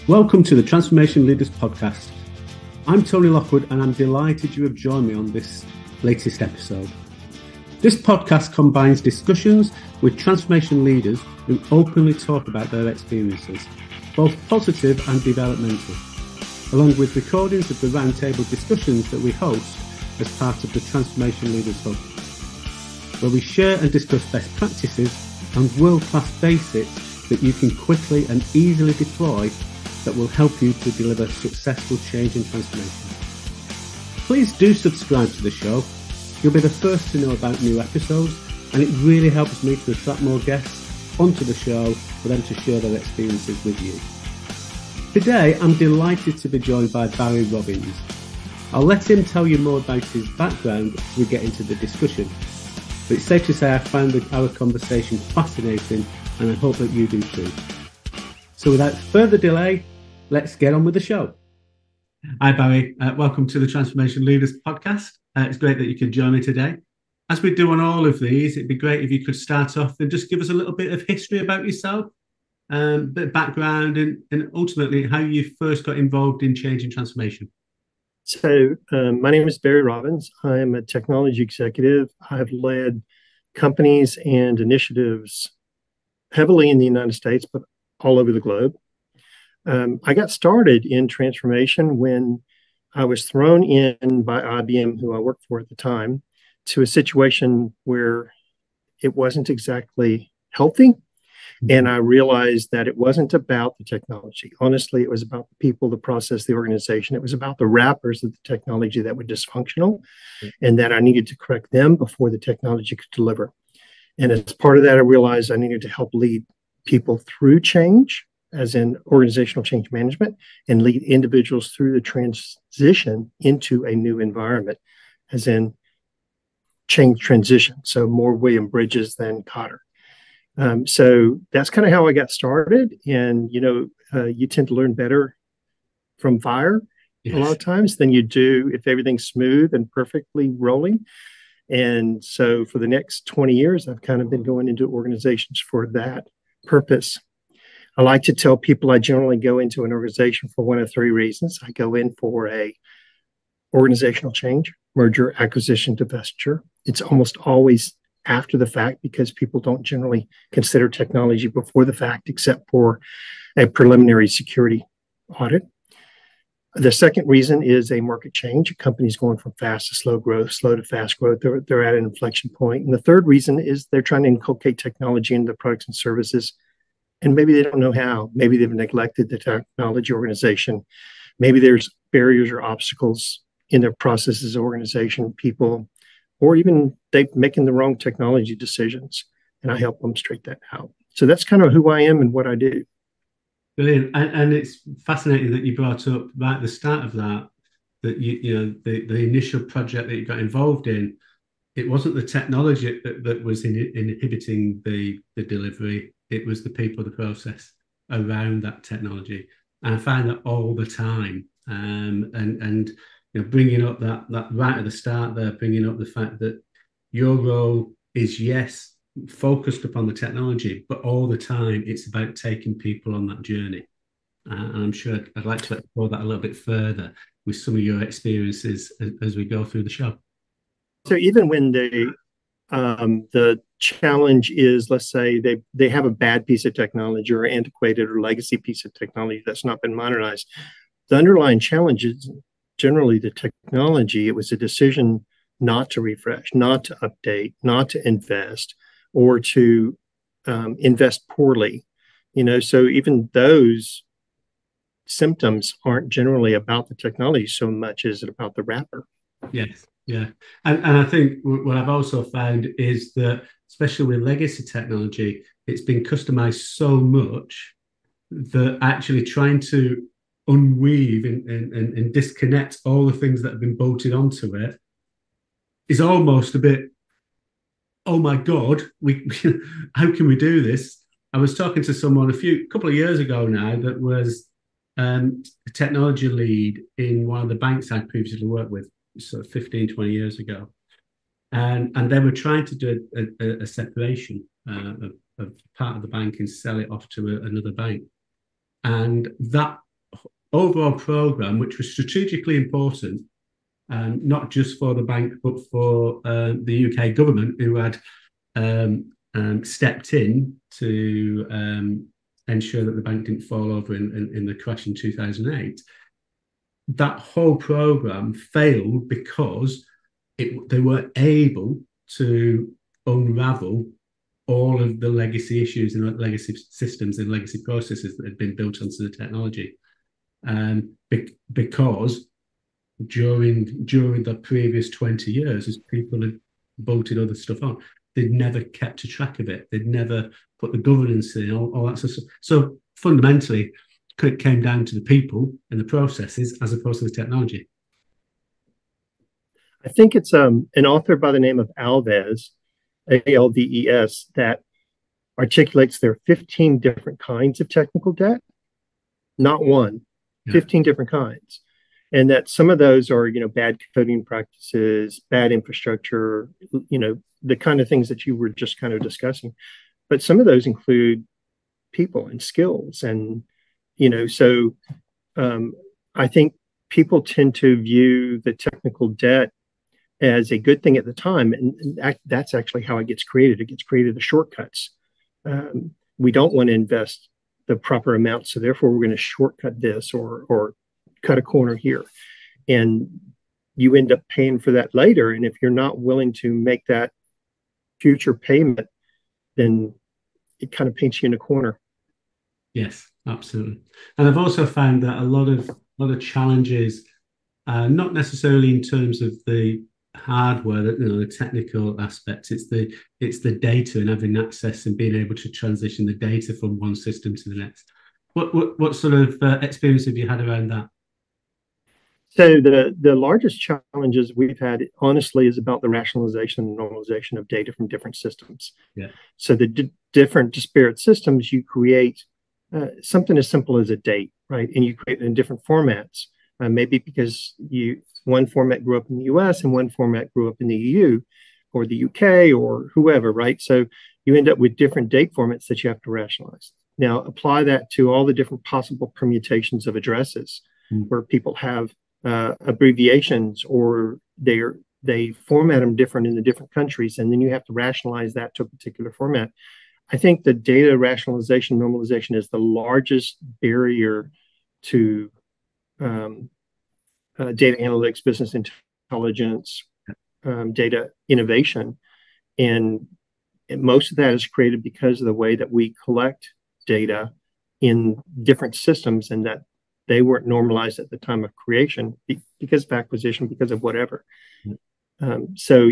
Welcome to the Transformation Leaders Podcast. I'm Tony Lockwood and I'm delighted you have joined me on this latest episode. This podcast combines discussions with transformation leaders who openly talk about their experiences, both positive and developmental, along with recordings of the roundtable discussions that we host as part of the Transformation Leaders Hub, where we share and discuss best practices and world-class basics that you can quickly and easily deploy that will help you to deliver successful change and transformation. Please do subscribe to the show. You'll be the first to know about new episodes, and it really helps me to attract more guests onto the show for them to share their experiences with you. Today, I'm delighted to be joined by Barry Robbins. I'll let him tell you more about his background as we get into the discussion, but it's safe to say I found our conversation fascinating, and I hope that you do too. So without further delay, let's get on with the show. Hi, Barry. Welcome to the Transformation Leaders Podcast. It's great that you can join me today. As we do on all of these, it'd be great if you could start off and just give us a little bit of history about yourself, a bit of background, and ultimately how you first got involved in change and transformation. So my name is Barry Robbins. I'm a technology executive. I've led companies and initiatives heavily in the United States, but all over the globe. I got started in transformation when I was thrown in by IBM, who I worked for at the time, to a situation where it wasn't exactly healthy. And I realized that it wasn't about the technology. Honestly, it was about the people, the process, the organization. It was about the wrappers of the technology that were dysfunctional, and that I needed to correct them before the technology could deliver. And as part of that, I realized I needed to help lead people through change, as in organizational change management, and lead individuals through the transition into a new environment, as in change transition. So more William Bridges than Cotter. So that's kind of how I got started. And, you tend to learn better from fire a lot of times than you do if everything's smooth and perfectly rolling. And so for the next 20 years, I've kind of been going into organizations for that purpose. I like to tell people I generally go into an organization for one of three reasons. I go in for a organizational change, merger, acquisition, divestiture. It's almost always after the fact because people don't generally consider technology before the fact, except for a preliminary security audit. The second reason is a market change. A company's going from fast to slow growth, slow to fast growth. They're at an inflection point. And the third reason is they're trying to inculcate technology into their products and services. And maybe they don't know how. Maybe they've neglected the technology organization. Maybe there's barriers or obstacles in their processes, organization, people, or even they're making the wrong technology decisions. And I help them straighten that out. So that's kind of who I am and what I do. Brilliant. And it's fascinating that you brought up right at the start of that the initial project that you got involved in, it wasn't the technology that was inhibiting the delivery. It was the people, the process around that technology. And I find that all the time. And bringing up that right at the start there, bringing up the fact that your role is, yes, focused upon the technology, but all the time it's about taking people on that journey. And I'm sure I'd like to explore that a little bit further with some of your experiences as we go through the show. So even when the challenge is, let's say they have a bad piece of technology or antiquated or legacy piece of technology that's not been modernized, the underlying challenge is generally the technology. It was a decision not to refresh, not to update, not to invest, or to invest poorly. So even those symptoms aren't generally about the technology so much as it about the wrapper. Yes. Yeah. And I think what I've also found is that, especially with legacy technology, it's been customized so much that actually trying to unweave and disconnect all the things that have been bolted onto it is almost a bit, oh my God, how can we do this? I was talking to someone a couple of years ago now that was a technology lead in one of the banks I'd previously worked with, sort of 15, 20 years ago. And they were trying to do a separation of part of the bank and sell it off to another bank. And that overall program, which was strategically important, not just for the bank, but for the UK government, who had stepped in to ensure that the bank didn't fall over in the crash in 2008. That whole program failed because they weren't able to unravel all of the legacy issues and legacy systems and legacy processes that had been built onto the technology. Because during the previous 20 years, as people had bolted other stuff on, they'd never kept a track of it. They'd never put the governance in, all that sort of stuff. So fundamentally, it came down to the people and the processes as opposed to the technology. I think it's an author by the name of Alves, Alves, that articulates there are 15 different kinds of technical debt, not one, 15 different kinds. And that some of those are, bad coding practices, bad infrastructure, the kind of things that you were just kind of discussing. But some of those include people and skills. And, so I think people tend to view the technical debt as a good thing at the time. And that's actually how it gets created. It gets created as shortcuts. We don't want to invest the proper amount, so therefore we're going to shortcut this or cut a corner here. And you end up paying for that later. And if you're not willing to make that future payment, then it kind of paints you in a corner. Yes, absolutely. And I've also found that a lot of challenges, not necessarily in terms of the hardware, the technical aspects. It's the data and having access and being able to transition the data from one system to the next. What sort of experience have you had around that? So the largest challenges we've had, honestly, is about the rationalization and normalization of data from different systems. Yeah. So the different disparate systems, you create something as simple as a date, right? And you create it in different formats, maybe because one format grew up in the US and one format grew up in the EU or the UK or whoever, right? So you end up with different date formats that you have to rationalize. Now, apply that to all the different possible permutations of addresses where people have abbreviations or they format them different in the different countries, and then you have to rationalize that to a particular format. I think the data rationalization normalization is the largest barrier to data analytics, business intelligence, data innovation. And most of that is created because of the way that we collect data in different systems, and that they weren't normalized at the time of creation because of acquisition, because of whatever. So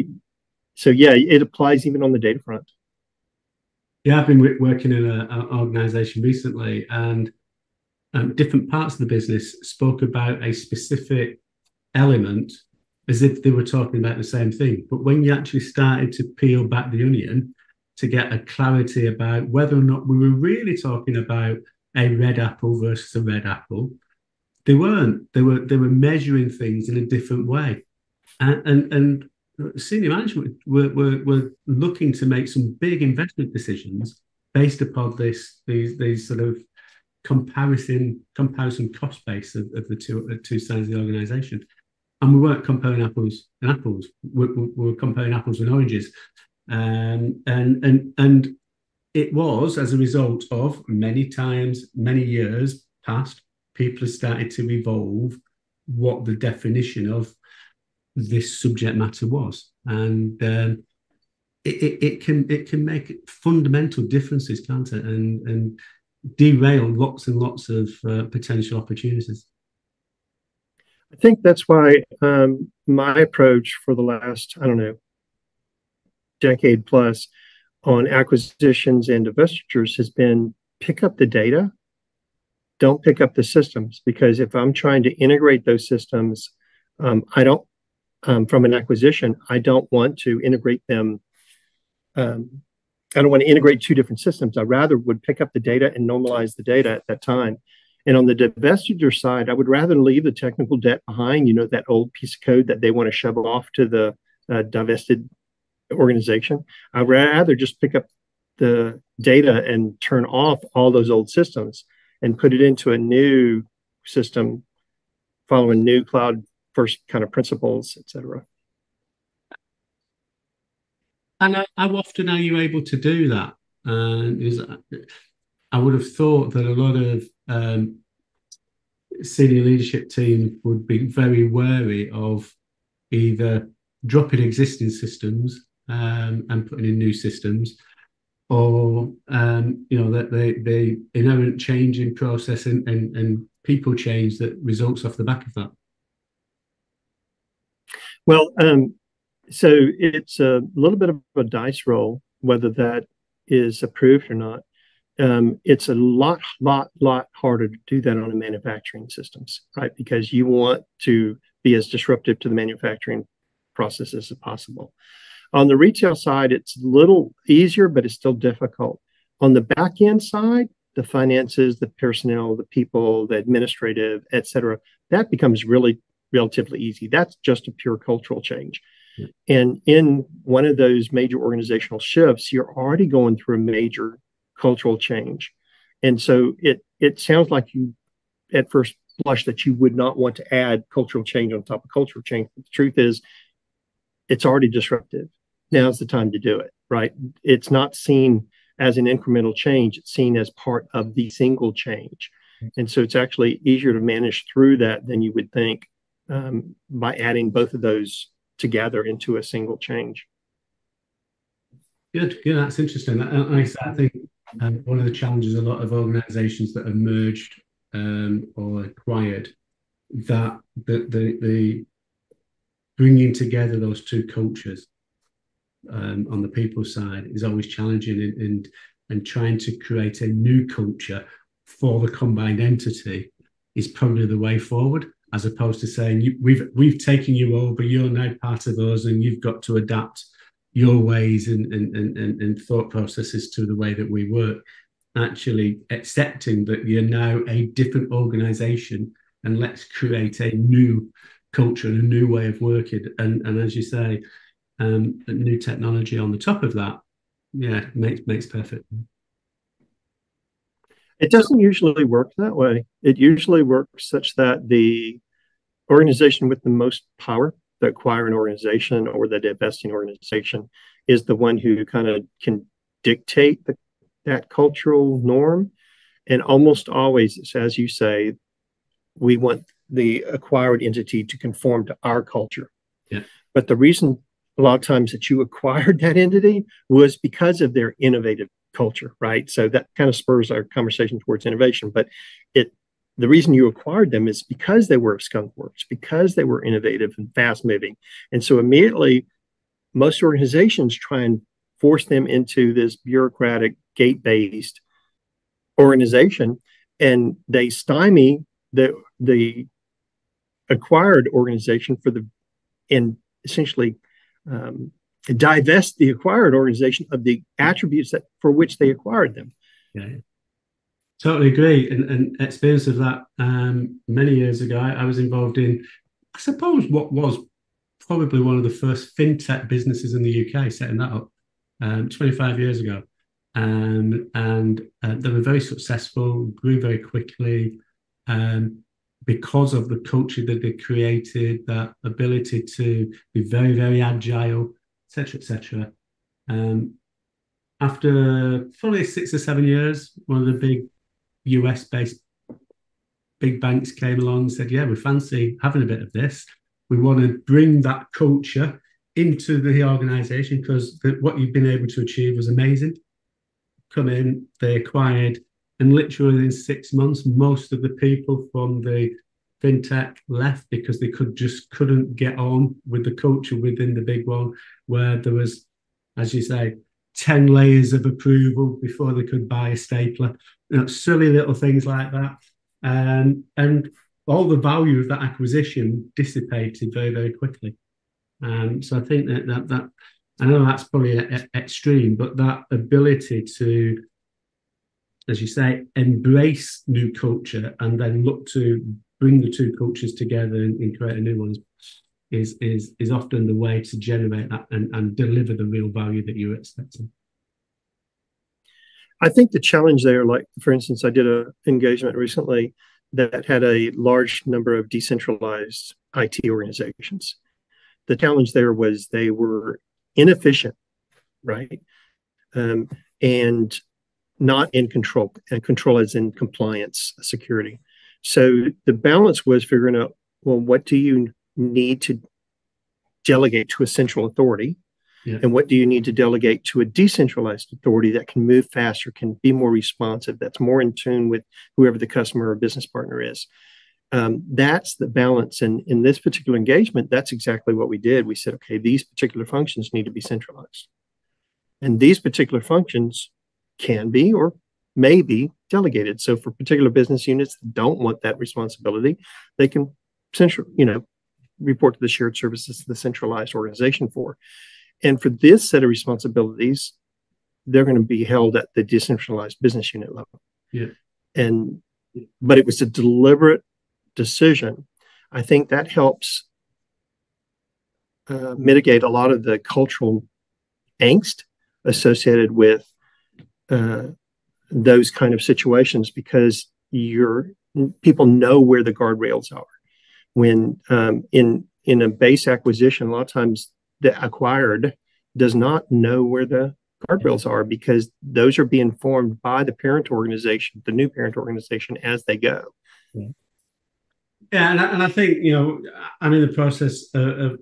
yeah, it applies even on the data front. Yeah, I've been working in an organization recently, and different parts of the business spoke about a specific element as if they were talking about the same thing. But when you actually started to peel back the onion to get a clarity about whether or not we were really talking about a red apple versus a red apple, they weren't. They were measuring things in a different way, and senior management were looking to make some big investment decisions based upon these sort of comparison cost base of the two sides of the organization. And we weren't comparing apples and apples. We were comparing apples and oranges. And it was as a result of many years past, people have started to evolve what the definition of this subject matter was. And it can make fundamental differences, can't it? And derail lots and lots of potential opportunities. I think that's why my approach for the last, decade plus on acquisitions and divestitures has been pick up the data, don't pick up the systems. Because if I'm trying to integrate those systems, from an acquisition, I don't want to integrate them. I don't want to integrate two different systems. I rather would pick up the data and normalize the data at that time. And on the divestiture side, I would rather leave the technical debt behind, that old piece of code that they want to shove off to the divested organization. I'd rather just pick up the data and turn off all those old systems and put it into a new system, following new cloud first kind of principles, et cetera. And how often are you able to do that? I would have thought that a lot of senior leadership team would be very wary of either dropping existing systems and putting in new systems, or that the inherent change in process and people change that results off the back of that. Well, so it's a little bit of a dice roll whether that is approved or not. It's a lot harder to do that on the manufacturing systems, right? Because you want to be as disruptive to the manufacturing processes as possible. On the retail side, it's a little easier, but it's still difficult. On the back end side, the finances, the personnel, the people, the administrative, et cetera, that becomes really relatively easy. That's just a pure cultural change. Yeah. And in one of those major organizational shifts, you're already going through a major cultural change. And so it sounds like you, at first blush, that you would not want to add cultural change on top of cultural change. But the truth is, it's already disruptive. Now's the time to do it, right? It's not seen as an incremental change. It's seen as part of the single change. And so it's actually easier to manage through that than you would think by adding both of those together into a single change. Good. That's interesting. I think one of the challenges a lot of organizations that have merged or acquired, that the bringing together those two cultures on the people side is always challenging, and trying to create a new culture for the combined entity is probably the way forward, as opposed to saying we've taken you over, you're now part of us, and you've got to adapt your ways and thought processes to the way that we work. Actually accepting that you're now a different organization, and let's create a new culture and a new way of working. And as you say, new technology on the top of that, makes perfect. It doesn't usually work that way. It usually works such that the organization with the most power to acquire an organization or the divesting organization is the one who kind of can dictate that cultural norm. And almost always, as you say, we want the acquired entity to conform to our culture. Yeah. But the reason a lot of times that you acquired that entity was because of their innovative culture, right? So that kind of spurs our conversation towards innovation. But the reason you acquired them is because they were skunk works, because they were innovative and fast moving. And so immediately, most organizations try and force them into this bureaucratic, gate-based organization, and they stymie the acquired organization and essentially divest the acquired organization of the attributes for which they acquired them. Yeah. Totally agree. And experience of that many years ago, I was involved in, I suppose, what was probably one of the first fintech businesses in the UK, setting that up 25 years ago. And they were very successful, grew very quickly because of the culture that they created, that ability to be very, very agile, etc., etc. After probably 6 or 7 years, one of the big US-based big banks came along and said, we fancy having a bit of this. We want to bring that culture into the organization because what you've been able to achieve was amazing. Come in, they acquired, and literally in 6 months, most of the people from the fintech left because they couldn't get on with the culture within the big one, where there was, as you say, 10 layers of approval before they could buy a stapler. Silly little things like that. And all the value of that acquisition dissipated very, very quickly. So I think that I know that's probably extreme, but that ability to, as you say, embrace new culture and then look to bring the two cultures together and create a new one is often the way to generate that and deliver the real value that you're expecting. I think the challenge there, like for instance, I did an engagement recently that had a large number of decentralized IT organizations. The challenge there was they were inefficient, right? And not in control, and control as in compliance, security. So the balance was figuring out, well, what do you need to delegate to a central authority? Yeah. And what do you need to delegate to a decentralized authority that can move faster, can be more responsive, that's more in tune with whoever the customer or business partner is? That's the balance. And in this particular engagement, that's exactly what we did. We said, okay, these particular functions need to be centralized. And these particular functions can be or may be delegated. So for particular business units that don't want that responsibility, they can report to the shared services, the centralized organization for. And for this set of responsibilities, they're going to be held at the decentralized business unit level. Yeah. But it was a deliberate decision. I think that helps mitigate a lot of the cultural angst associated with those kind of situations, because people know where the guardrails are. When in a base acquisition, a lot of times the acquired does not know where the guardrails are, because those are being formed by the parent organization, the new parent organization, as they go. Yeah, and I think, I'm in the process of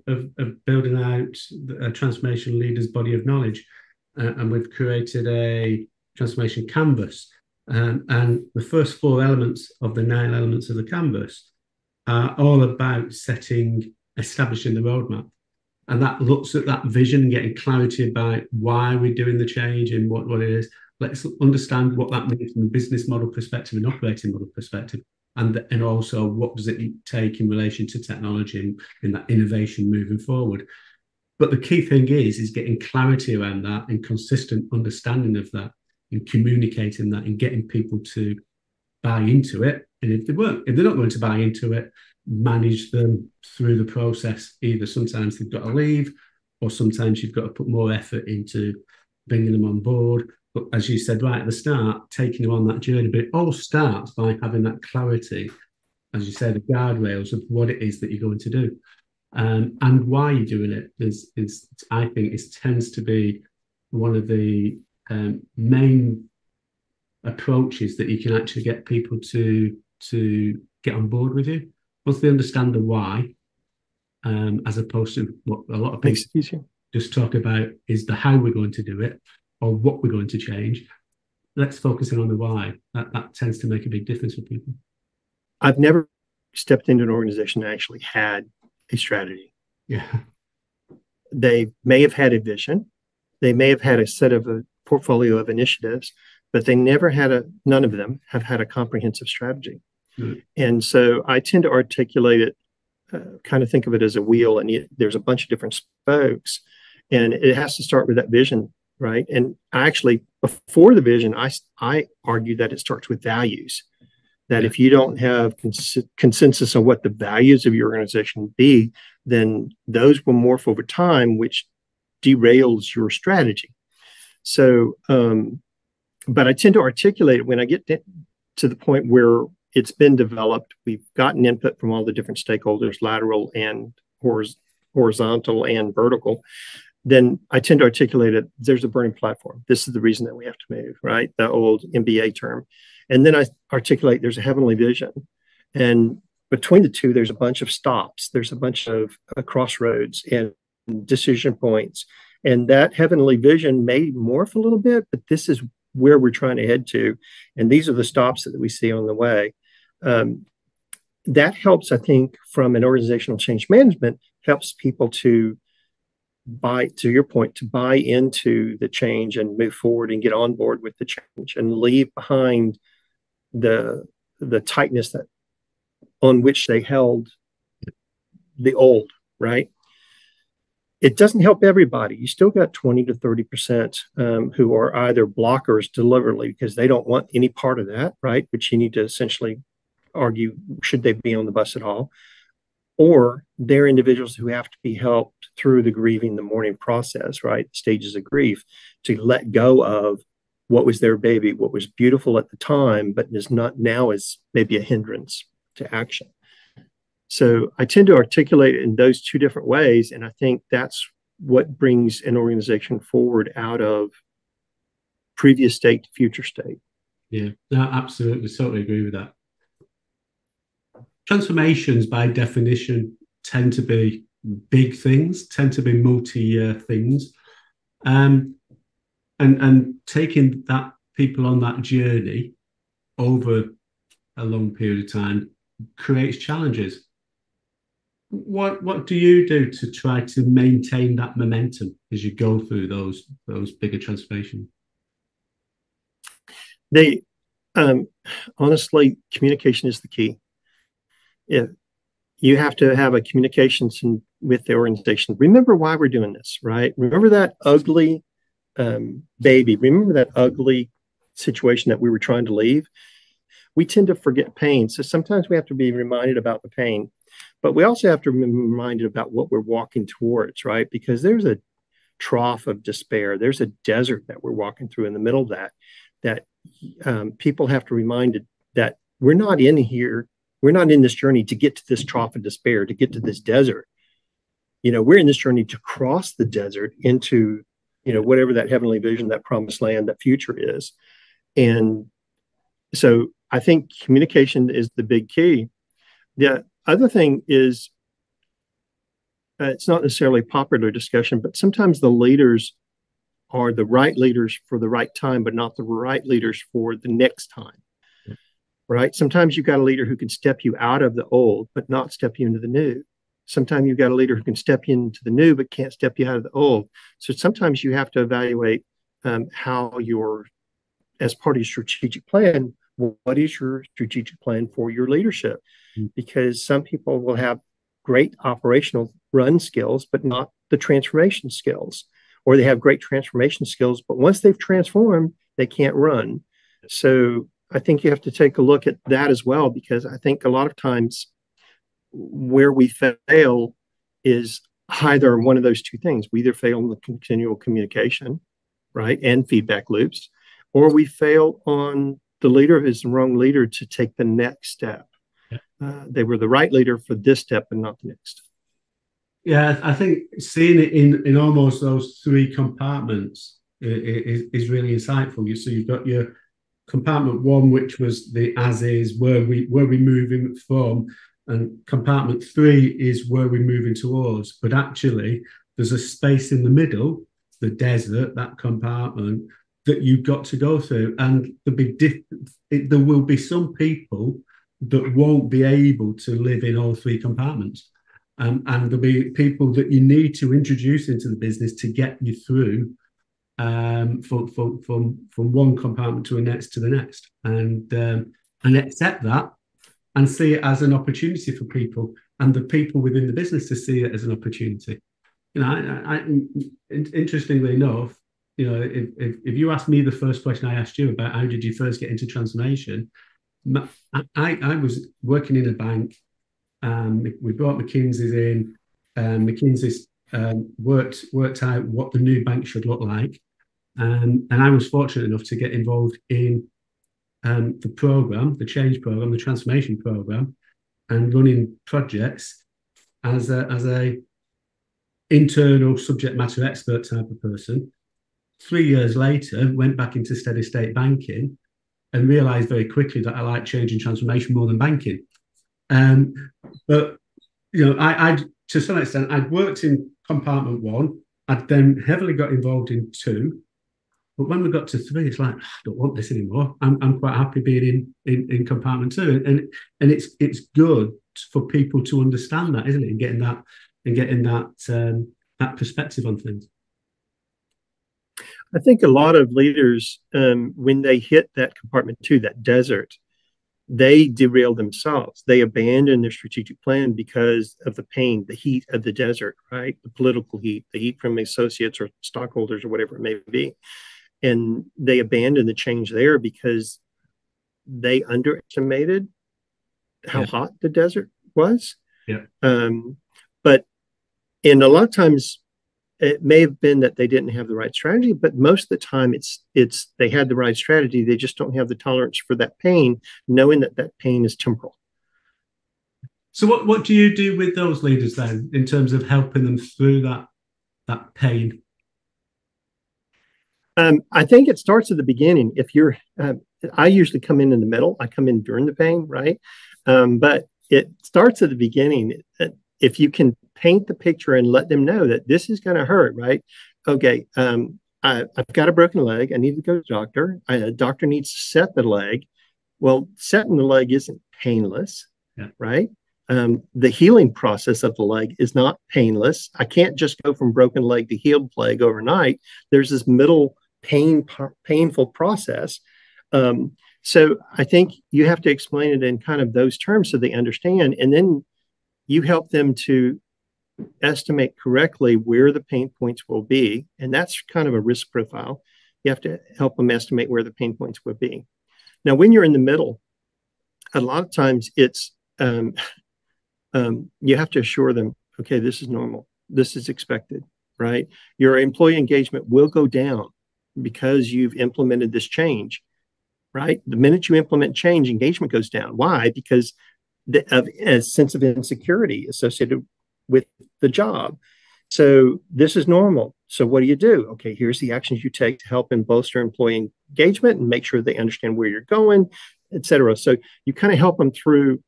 building out a transformation leaders body of knowledge, and we've created a transformation canvas. And the first 4 elements of the 9 elements of the canvas are all about establishing the roadmap. And that looks at that vision, getting clarity about why we're doing the change and what it is. Let's understand what that means from a business model perspective and operating model perspective. And also, what does it take in relation to technology and that innovation moving forward? But the key thing is getting clarity around that and consistent understanding of that, and communicating that, and getting people to buy into it. And if they're not going to buy into it, manage them through the process. Either sometimes they've got to leave, or sometimes you've got to put more effort into bringing them on board. But as you said right at the start, taking them on that journey. But it all starts by having that clarity, as you said, the guardrails of what it is that you're going to do, and why you're doing it. I think it tends to be one of the main approaches that you can actually get people to get on board with you. Once they understand the why, as opposed to what a lot of people just talk about is the how we're going to do it or what we're going to change. Let's focus in on the why. That tends to make a big difference for people. I've never stepped into an organization that actually had a strategy. Yeah. They may have had a vision. They may have had a set of a portfolio of initiatives, but they never none of them have had a comprehensive strategy. Mm-hmm. And so I tend to articulate it, kind of think of it as a wheel, and there's a bunch of different spokes, and it has to start with that vision, right? And actually, before the vision, I argue that it starts with values. That if you don't have consensus on what the values of your organization be, then those will morph over time, which derails your strategy. So, but I tend to articulate it when I get to the point where it's been developed. We've gotten input from all the different stakeholders, lateral and horizontal and vertical. Then I tend to articulate it. There's a burning platform. This is the reason that we have to move, right? The old MBA term. And then I articulate there's a heavenly vision. And between the two, there's a bunch of stops. There's a bunch of crossroads and decision points. And that heavenly vision may morph a little bit, but this is where we're trying to head to. And these are the stops that we see on the way. That helps, I think, from an organizational change management, helps people to buy into the change and move forward and get on board with the change and leave behind the tightness that on which they held the old, right? It doesn't help everybody. You still got 20 to 30% who are either blockers deliberately because they don't want any part of that, right? Which you need to essentially argue, should they be on the bus at all? Or they're individuals who have to be helped through the grieving, the mourning process, right? Stages of grief, to let go of what was their baby, what was beautiful at the time, but is not now, is maybe a hindrance. to action. So I tend to articulate it in those two different ways. And I think that's what brings an organization forward out of previous state to future state. Yeah, no, absolutely. Totally agree with that. Transformations, by definition, tend to be big things, tend to be multi-year things. And taking that people on that journey over a long period of time creates challenges. What do you do to try to maintain that momentum as you go through those bigger transformations? Honestly, communication is the key. If you have to have a communication with the organization. Remember why we're doing this, right? Remember that ugly baby. Remember that ugly situation that we were trying to leave. We tend to forget pain. So sometimes we have to be reminded about the pain, but we also have to be reminded about what we're walking towards, right? Because there's a trough of despair. There's a desert that we're walking through in the middle of that people have to be reminded that we're not in here. We're not in this journey to get to this trough of despair, to get to this desert. We're in this journey to cross the desert into, whatever that heavenly vision, that promised land, that future is. And so I think communication is the big key. The other thing is, it's not necessarily a popular discussion, but sometimes the leaders are the right leaders for the right time, but not the right leaders for the next time. Right? Sometimes you've got a leader who can step you out of the old, but not step you into the new. Sometimes you've got a leader who can step you into the new, but can't step you out of the old. So sometimes you have to evaluate how as part of your strategic plan, what is your strategic plan for your leadership? Because some people will have great operational run skills, but not the transformation skills, or they have great transformation skills, but once they've transformed, they can't run. So I think you have to take a look at that as well, because I think a lot of times where we fail is either one of those two things. We either fail in the continual communication, right, and feedback loops, or we fail on the leader is the wrong leader to take the next step. They were the right leader for this step and not the next. Yeah, I think seeing it in almost those three compartments is really insightful. So you've got your compartment one, which was the as is, where we moving from, and compartment three is where we're moving towards. But actually, there's a space in the middle, the desert, that compartment that you've got to go through, and there will be some people that won't be able to live in all three compartments, and there'll be people that you need to introduce into the business to get you through from one compartment to the next, and accept that and see it as an opportunity for people, and the people within the business to see it as an opportunity. Interestingly enough, if you asked me the first question I asked you about how did you first get into transformation, I was working in a bank. We brought McKinsey's in. McKinsey's worked out what the new bank should look like. And I was fortunate enough to get involved in the program, the change program, the transformation program, and running projects as a internal subject matter expert type of person. 3 years later, went back into steady state banking and realized very quickly that I like change and transformation more than banking. But I to some extent, I'd worked in compartment one. I'd then heavily got involved in two. But when we got to three, it's like, I don't want this anymore. I'm quite happy being in compartment two. And it's good for people to understand that, isn't it? And getting that perspective on things. I think a lot of leaders, when they hit that compartment two, that desert, they derail themselves. They abandon their strategic plan because of the pain, the heat of the desert, right? The political heat, the heat from associates or stockholders or whatever it may be. And they abandon the change there because they underestimated how hot the desert was. Yeah. But a lot of times it may have been that they didn't have the right strategy, but most of the time it's they had the right strategy. They just don't have the tolerance for that pain, knowing that pain is temporal. So what do you do with those leaders then in terms of helping them through that pain? I think it starts at the beginning. If you're, I usually come in the middle. I come in during the pain, right? But it starts at the beginning. If you can paint the picture and let them know that this is going to hurt, right? Okay, I've got a broken leg. I need to go to the doctor. A doctor needs to set the leg. Well, setting the leg isn't painless, Yeah. right? The healing process of the leg is not painless. I can't just go from broken leg to healed leg overnight. There's this middle painful process. So I think you have to explain it in kind of those terms so they understand, and then you help them to estimate correctly where the pain points will be, and that's kind of a risk profile. You have to help them estimate where the pain points will be. Now, when you're in the middle, a lot of times it's you have to assure them, okay, this is normal, this is expected, right? Your employee engagement will go down because you've implemented this change, right? The minute you implement change, engagement goes down. Why? Because of a sense of insecurity associated with the job. So this is normal. So what do? Okay, here's the actions you take to help and bolster employee engagement and make sure they understand where you're going, et cetera. So you kind of help them through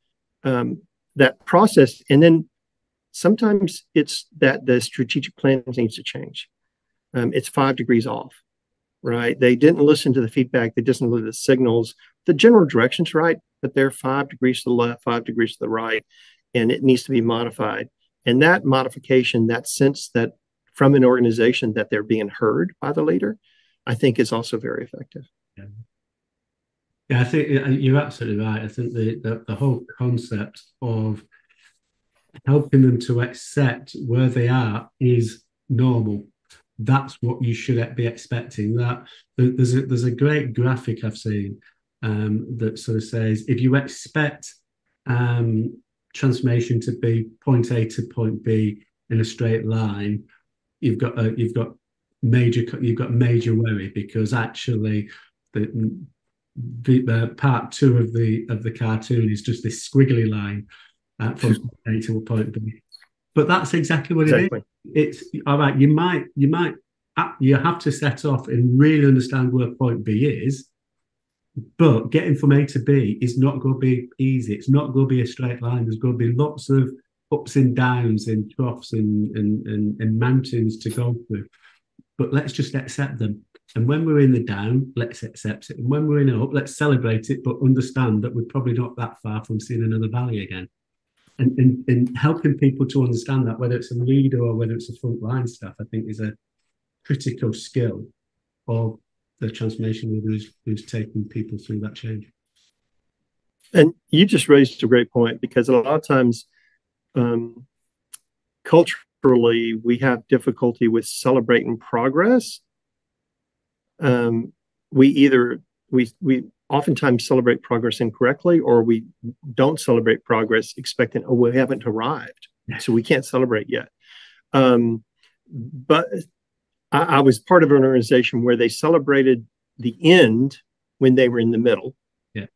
that process. And then sometimes it's that the strategic plan needs to change. It's 5 degrees off, right? They didn't listen to the feedback. They didn't listen to the signals. The general direction's right, but they're 5 degrees to the left, 5 degrees to the right, and it needs to be modified. And that modification, that sense that from an organization that they're being heard by the leader, I think is also very effective. Yeah, I think you're absolutely right. I think the whole concept of helping them to accept where they are is normal. That's what you should be expecting. That there's a great graphic I've seen that sort of says if you expect transformation to be point A to point B in a straight line, you've got major worry, because actually the part 2 of the cartoon is just this squiggly line from point A to point B. But that's exactly what it is. It's all right. You have to set off and really understand where point B is, but getting from A to B is not going to be easy. It's not going to be a straight line. There's going to be lots of ups and downs and troughs and mountains to go through. But let's just accept them. And when we're in the down, let's accept it. And when we're in up, let's celebrate it, but understand that we're probably not that far from seeing another valley again. And helping people to understand that, whether it's a leader or whether it's a frontline staff, I think is a critical skill of the transformation leader who's taking people through that change. And you just raised a great point, because a lot of times culturally we have difficulty with celebrating progress. We oftentimes celebrate progress incorrectly, or we don't celebrate progress expecting, oh, we haven't arrived, so we can't celebrate yet. But I was part of an organization where they celebrated the end when they were in the middle. Yeah.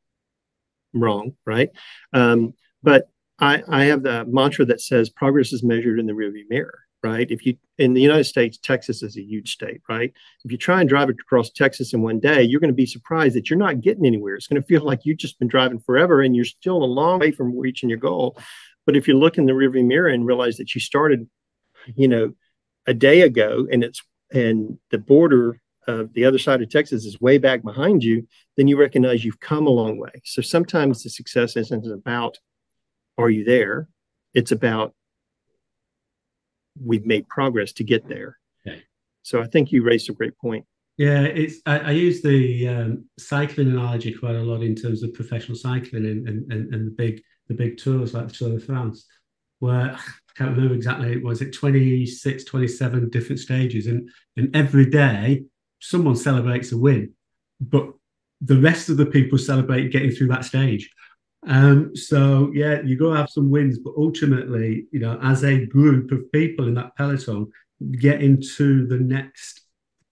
Wrong, right? But I have the mantra that says progress is measured in the rearview mirror, right? If you, in the United States, Texas is a huge state, right? If you try and drive across Texas in one day, you're going to be surprised that you're not getting anywhere. It's going to feel like you've just been driving forever and you're still a long way from reaching your goal. But if you look in the rearview mirror and realize that you started, a day ago, and the border of the other side of Texas is way back behind you, then you recognize you've come a long way. So sometimes the success isn't about, are you there? It's about, we've made progress to get there. Okay. So I think you raised a great point. Yeah, I use the cycling analogy quite a lot in terms of professional cycling and the big tours like the Tour de France, where I can't remember exactly, was it 26, 27 different stages, and every day someone celebrates a win, but the rest of the people celebrate getting through that stage. So yeah, you go have some wins, but ultimately, as a group of people in that peloton, getting to the next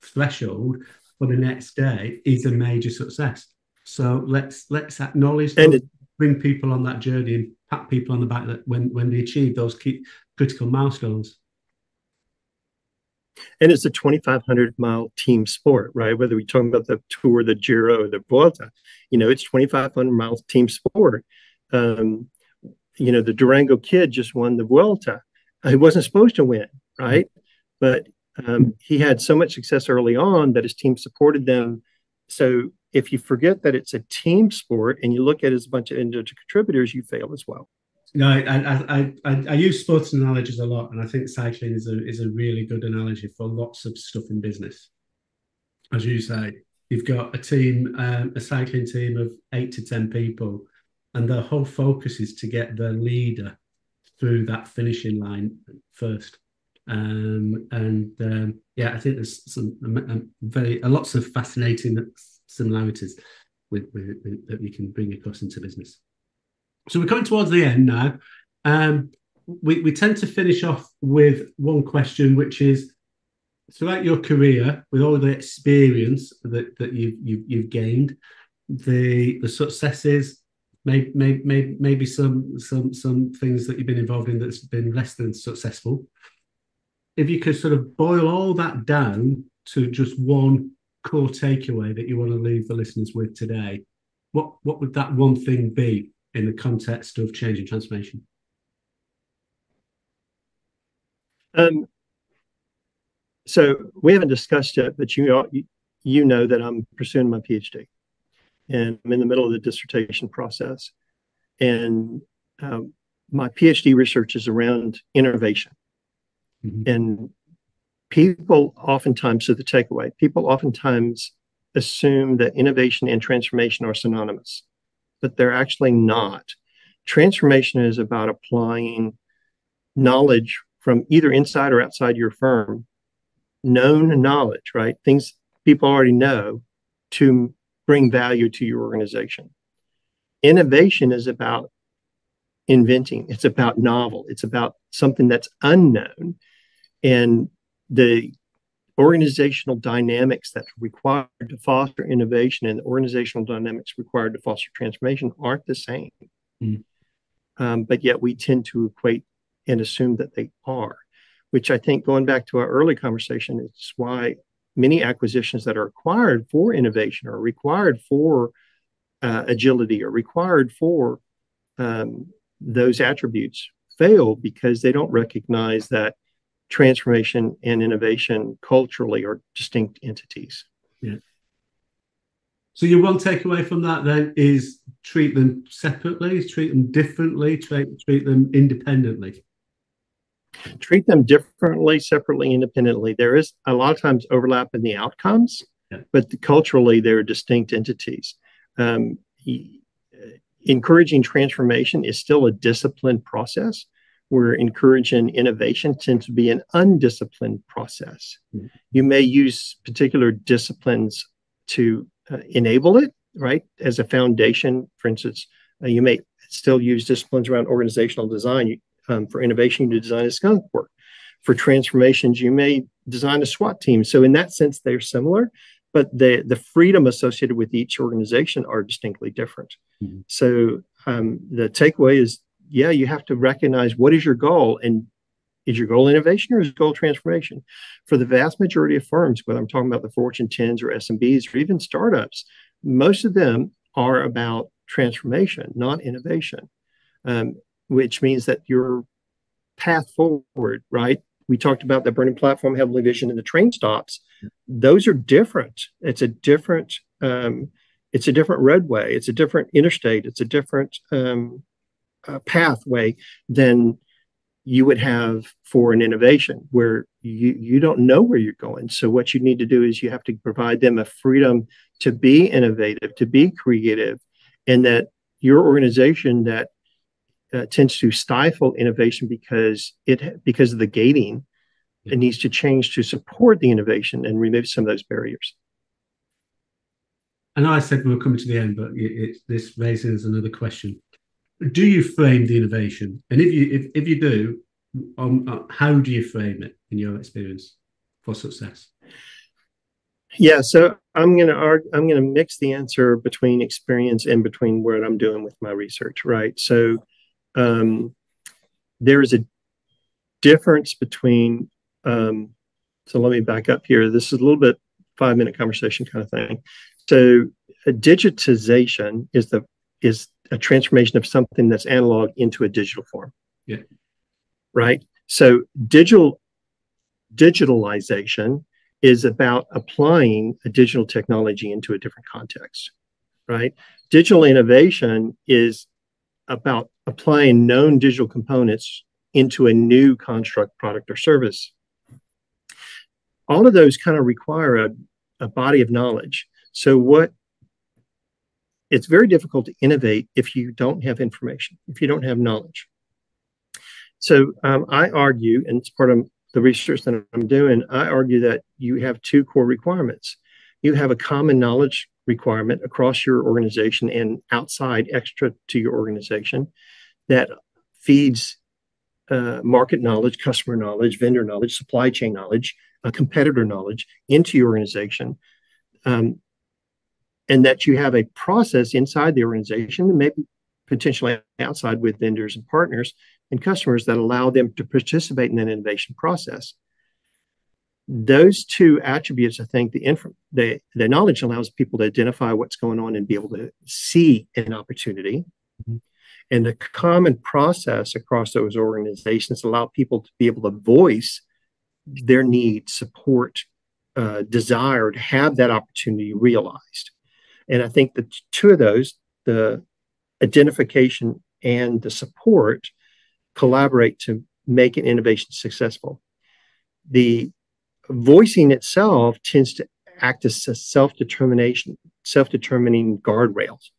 threshold for the next day is a major success. So let's acknowledge and bring people on that journey pat people on the back that when they achieve those key critical milestones. And it's a 2,500-mile team sport, right? Whether we're talking about the Tour, the Giro, or the Vuelta, it's 2,500-mile team sport. The Durango kid just won the Vuelta. He wasn't supposed to win, right? But he had so much success early on that his team supported them. So if you forget that it's a team sport and you look at it as a bunch of individual contributors, you fail as well. I use sports analogies a lot, and I think cycling is a really good analogy for lots of stuff in business. As you say, you've got a cycling team of 8 to 10 people, and their whole focus is to get their leader through that finishing line first. I think there's lots of fascinating similarities with that you can bring across into business. So we're coming towards the end now. We tend to finish off with one question, which is, throughout your career, with all the experience that you've gained, the successes, maybe some things that you've been involved in that's been less than successful. If you could sort of boil all that down to just one core takeaway that you want to leave the listeners with today, what would that one thing be in the context of change and transformation? So we haven't discussed it, but you know that I'm pursuing my PhD, and I'm in the middle of the dissertation process. And my PhD research is around innovation. Mm-hmm. And people oftentimes assume that innovation and transformation are synonymous, but they're actually not. Transformation is about applying knowledge from either inside or outside your firm, known knowledge, right? Things people already know, to bring value to your organization. Innovation is about inventing. It's about novel. It's about something that's unknown. And the organizational dynamics that are required to foster innovation and the organizational dynamics required to foster transformation aren't the same. Mm. But yet we tend to equate and assume that they are, which I think, going back to our early conversation, it's why many acquisitions that are required for innovation or required for agility or required for those attributes fail, because they don't recognize that transformation and innovation culturally are distinct entities. Yeah. So your one takeaway from that then is treat them separately, treat them differently, treat them independently. Treat them differently, separately, independently. There is a lot of times overlap in the outcomes, but culturally they're distinct entities. Encouraging transformation is still a disciplined process, where encouraging innovation tends to be an undisciplined process. Mm-hmm. You may use particular disciplines to enable it, right? As a foundation, for instance, you may still use disciplines around organizational design. For innovation, you design a skunk work. For transformations, you may design a SWAT team. So in that sense, they're similar, but the freedom associated with each organization are distinctly different. Mm-hmm. So the takeaway is, you have to recognize what is your goal, and is your goal innovation or is your goal transformation? For the vast majority of firms, whether I'm talking about the Fortune 10s or SMBs or even startups, most of them are about transformation, not innovation, which means that your path forward, right? We talked about the burning platform, heavenly vision, and the train stops. Those are different. It's a different roadway. It's a different interstate. It's a different pathway than you would have for an innovation, where you don't know where you're going. So what you need to do is you have to provide them a freedom to be innovative, to be creative, and that your organization that tends to stifle innovation because of the gating, it needs to change to support the innovation and remove some of those barriers. I know I said we were coming to the end, but this raises another question. Do you frame the innovation? And if you do, how do you frame it in your experience for success? Yeah, so I'm gonna mix the answer between experience and between what I'm doing with my research, right? So there is a difference between, so let me back up here. This is a little bit 5-minute conversation kind of thing. So a digitization is a transformation of something that's analog into a digital form. Yeah. Right. So digitalization is about applying a digital technology into a different context. Right. Digital innovation is about applying known digital components into a new construct, product, or service. All of those kind of require a body of knowledge. So it's very difficult to innovate if you don't have information, if you don't have knowledge. So I argue, and it's part of the research that I'm doing, I argue that you have two core requirements. You have a common knowledge requirement across your organization and outside extra to your organization that feeds market knowledge, customer knowledge, vendor knowledge, supply chain knowledge, competitor knowledge into your organization. And that you have a process inside the organization and maybe potentially outside with vendors and partners and customers that allow them to participate in that innovation process. Those two attributes, I think the knowledge allows people to identify what's going on and be able to see an opportunity. Mm-hmm. And the common process across those organizations allow people to be able to voice their need, support, desire to have that opportunity realized. And I think the two of those, the identification and the support, collaborate to make an innovation successful. The voicing itself tends to act as a self-determining guardrails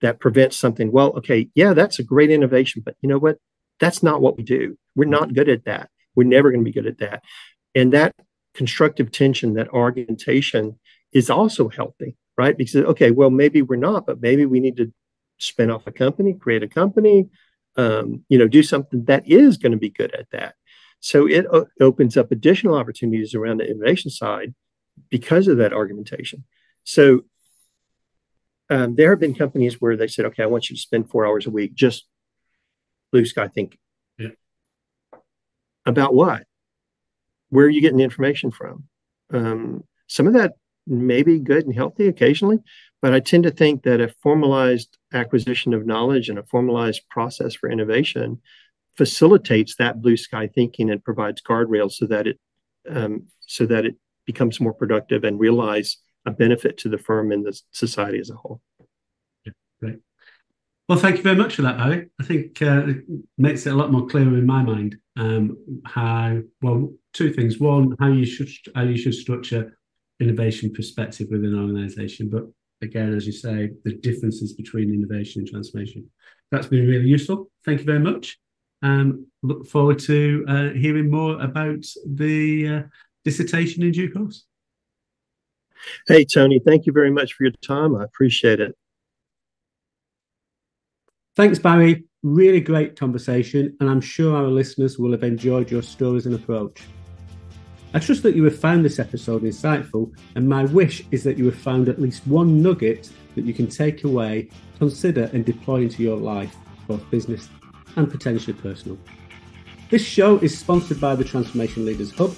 that prevents something. Well, okay, yeah, that's a great innovation, but you know what? That's not what we do. We're not good at that. We're never going to be good at that. And that constructive tension, that argumentation is also healthy, right? Because, okay, well, maybe we're not, but maybe we need to spin off a company, create a company, do something that is going to be good at that. So it opens up additional opportunities around the innovation side because of that argumentation. So there have been companies where they said, okay, I want you to spend 4 hours a week just blue sky thinking. Yeah. About what? Where are you getting the information from? Some of that may be good and healthy occasionally, but I tend to think that a formalized acquisition of knowledge and a formalized process for innovation facilitates that blue sky thinking and provides guardrails so that it becomes more productive and realize a benefit to the firm and the society as a whole. Yeah, great. Well, thank you very much for that, Barry. I think it makes it a lot more clear in my mind two things. One, how you should structure innovation perspective within an organization. But again, as you say, the differences between innovation and transformation. That's been really useful. Thank you very much. Look forward to hearing more about the dissertation in due course. Hey, Tony, thank you very much for your time. I appreciate it. Thanks, Barry. Really great conversation, and I'm sure our listeners will have enjoyed your stories and approach. I trust that you have found this episode insightful, and my wish is that you have found at least one nugget that you can take away, consider and deploy into your life, both business and potentially personal. This show is sponsored by the Transformation Leaders Hub,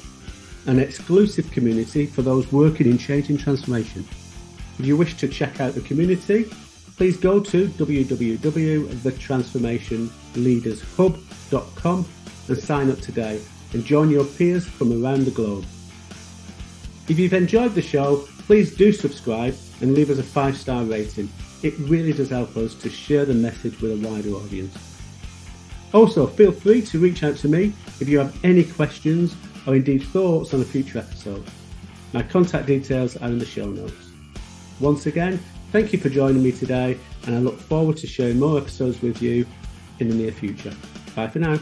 an exclusive community for those working in change and transformation. If you wish to check out the community, please go to www.thetransformationleadershub.com and sign up today and join your peers from around the globe. If you've enjoyed the show, please do subscribe and leave us a 5-star rating. It really does help us to share the message with a wider audience. Also, feel free to reach out to me if you have any questions or indeed thoughts on a future episode. My contact details are in the show notes. Once again, thank you for joining me today, and I look forward to sharing more episodes with you in the near future. Bye for now.